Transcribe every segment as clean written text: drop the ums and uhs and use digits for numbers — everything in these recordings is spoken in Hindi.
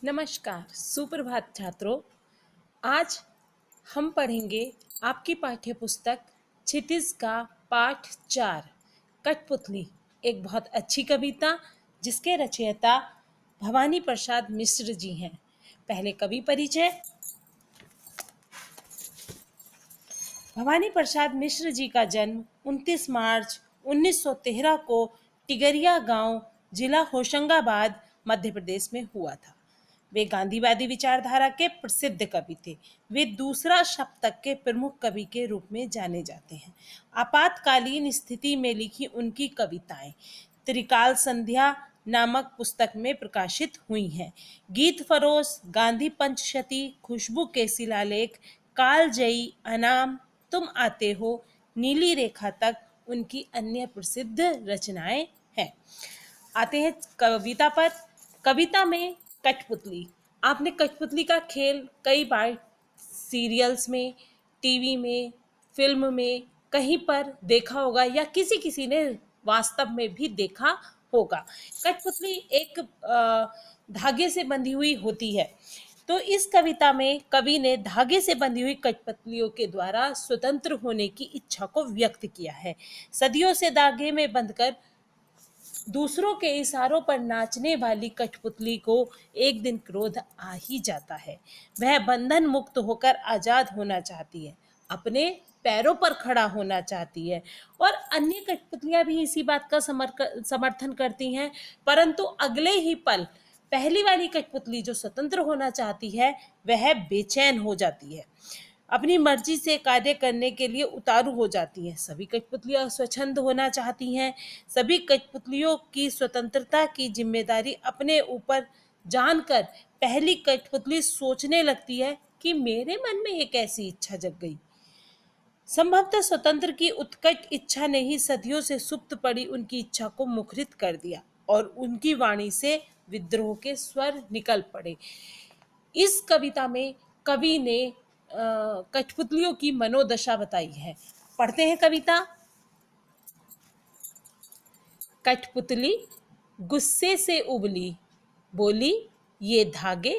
नमस्कार, सुप्रभात छात्रों। आज हम पढ़ेंगे आपकी पाठ्य पुस्तक क्षितिज का पाठ 4 कठपुतली, एक बहुत अच्छी कविता जिसके रचयिता भवानी प्रसाद मिश्र जी हैं। पहले कवि परिचय। भवानी प्रसाद मिश्र जी का जन्म 29 मार्च 1913 को टिगरिया गांव, जिला होशंगाबाद, मध्य प्रदेश में हुआ था। वे गांधीवादी विचारधारा के प्रसिद्ध कवि थे। वे दूसरा शतक के प्रमुख कवि के रूप में जाने जाते हैं। आपातकालीन स्थिति में लिखी उनकी कविताएं त्रिकाल संध्या नामक पुस्तक में प्रकाशित हुई हैं। गीत फरोश, गांधी पंचशती, खुशबू के शिलालेख, कालजयी, अनाम, तुम आते हो, नीली रेखा तक उनकी अन्य प्रसिद्ध रचनाएं हैं। आते हैं कविता पर। कविता में कठपुतली। आपने कठपुतली का खेल कई बार सीरियल्स में, टीवी में, फिल्म में कहीं पर देखा होगा या किसी किसी ने वास्तव में भी देखा होगा। कठपुतली एक धागे से बंधी हुई होती है। तो इस कविता में कवि ने धागे से बंधी हुई कठपुतलियों के द्वारा स्वतंत्र होने की इच्छा को व्यक्त किया है। सदियों से धागे में बंधकर दूसरों के इशारों पर नाचने वाली कठपुतली को एक दिन क्रोध आ ही जाता है। वह बंधन मुक्त होकर आजाद होना चाहती है, अपने पैरों पर खड़ा होना चाहती है और अन्य कठपुतलियां भी इसी बात का समर्थन करती हैं। परंतु अगले ही पल पहली वाली कठपुतली जो स्वतंत्र होना चाहती है वह बेचैन हो जाती है, अपनी मर्जी से कार्य करने के लिए उतारू हो जाती हैं। सभी कठपुतलियां स्वच्छंद होना चाहती हैं। सभी कठपुतलियों की स्वतंत्रता की जिम्मेदारी अपने ऊपर जानकर पहली कठपुतली सोचने लगती है कि मेरे मन में एक ऐसी इच्छा जग गई। संभवतः स्वतंत्र की उत्कट इच्छा ने ही सदियों से सुप्त पड़ी उनकी इच्छा को मुखरित कर दिया और उनकी वाणी से विद्रोह के स्वर निकल पड़े। इस कविता में कवि ने कठपुतलियों की मनोदशा बताई है। पढ़ते हैं कविता। कठपुतली गुस्से से उबली, बोली ये धागे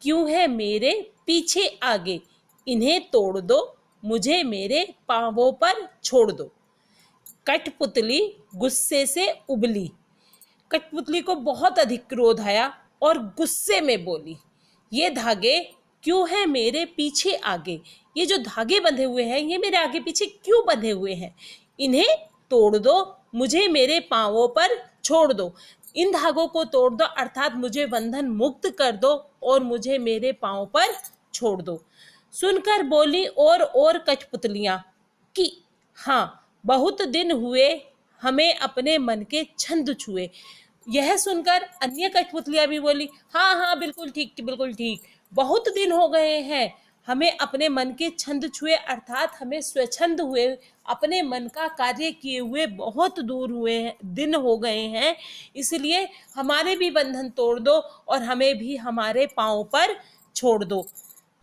क्यों है मेरे पीछे आगे, इन्हें तोड़ दो, मुझे मेरे पांवों पर छोड़ दो। कठपुतली गुस्से से उबली। कठपुतली को बहुत अधिक क्रोध आया और गुस्से में बोली ये धागे क्यों है मेरे पीछे आगे, ये जो धागे बंधे हुए हैं ये मेरे आगे पीछे क्यों बंधे हुए हैं, इन्हें तोड़ दो, मुझे मेरे पांवों पर छोड़ दो। इन धागों को तोड़ दो अर्थात मुझे बंधन मुक्त कर दो और मुझे मेरे पांव पर छोड़ दो। सुनकर बोली और कठपुतलियां कि हाँ, बहुत दिन हुए हमें अपने मन के छंद छुए। यह सुनकर अन्य कठपुतलियां भी बोली हाँ हाँ बिल्कुल ठीक, बिल्कुल ठीक, बहुत दिन हो गए हैं हमें अपने मन के छंद छुए अर्थात हमें स्वच्छंद हुए, अपने मन का कार्य किए हुए बहुत दूर हुए हैं, दिन हो गए हैं, इसलिए हमारे भी बंधन तोड़ दो और हमें भी हमारे पांव पर छोड़ दो।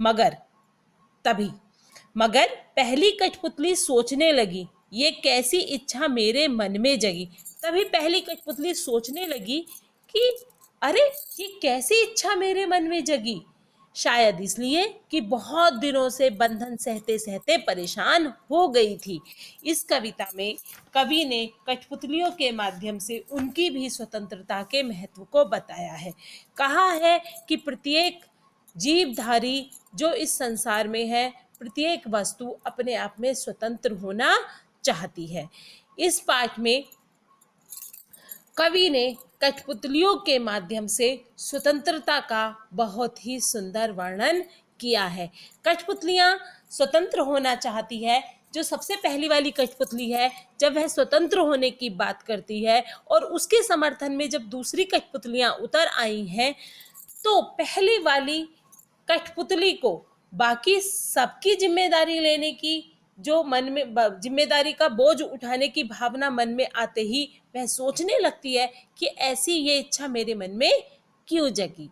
मगर पहली कठपुतली सोचने लगी ये कैसी इच्छा मेरे मन में जगी। तभी पहली कठपुतली सोचने लगी कि अरे ये कैसी इच्छा मेरे मन में जगी, शायद इसलिए कि बहुत दिनों से बंधन सहते सहते परेशान हो गई थी। इस कविता में कवि ने कठपुतलियों के माध्यम से उनकी भी स्वतंत्रता के महत्व को बताया है। कहा है कि प्रत्येक जीवधारी जो इस संसार में है, प्रत्येक वस्तु अपने आप में स्वतंत्र होना चाहती है। इस पाठ में कवि ने कठपुतलियों के माध्यम से स्वतंत्रता का बहुत ही सुंदर वर्णन किया है। कठपुतलियां स्वतंत्र होना चाहती है। जो सबसे पहली वाली कठपुतली है, जब वह स्वतंत्र होने की बात करती है और उसके समर्थन में जब दूसरी कठपुतलियां उतर आई हैं, तो पहली वाली कठपुतली को बाकी सबकी जिम्मेदारी लेने की, जो मन में जिम्मेदारी का बोझ उठाने की भावना मन में आते ही वह सोचने लगती है कि ऐसी ये इच्छा मेरे मन में क्यों जगी।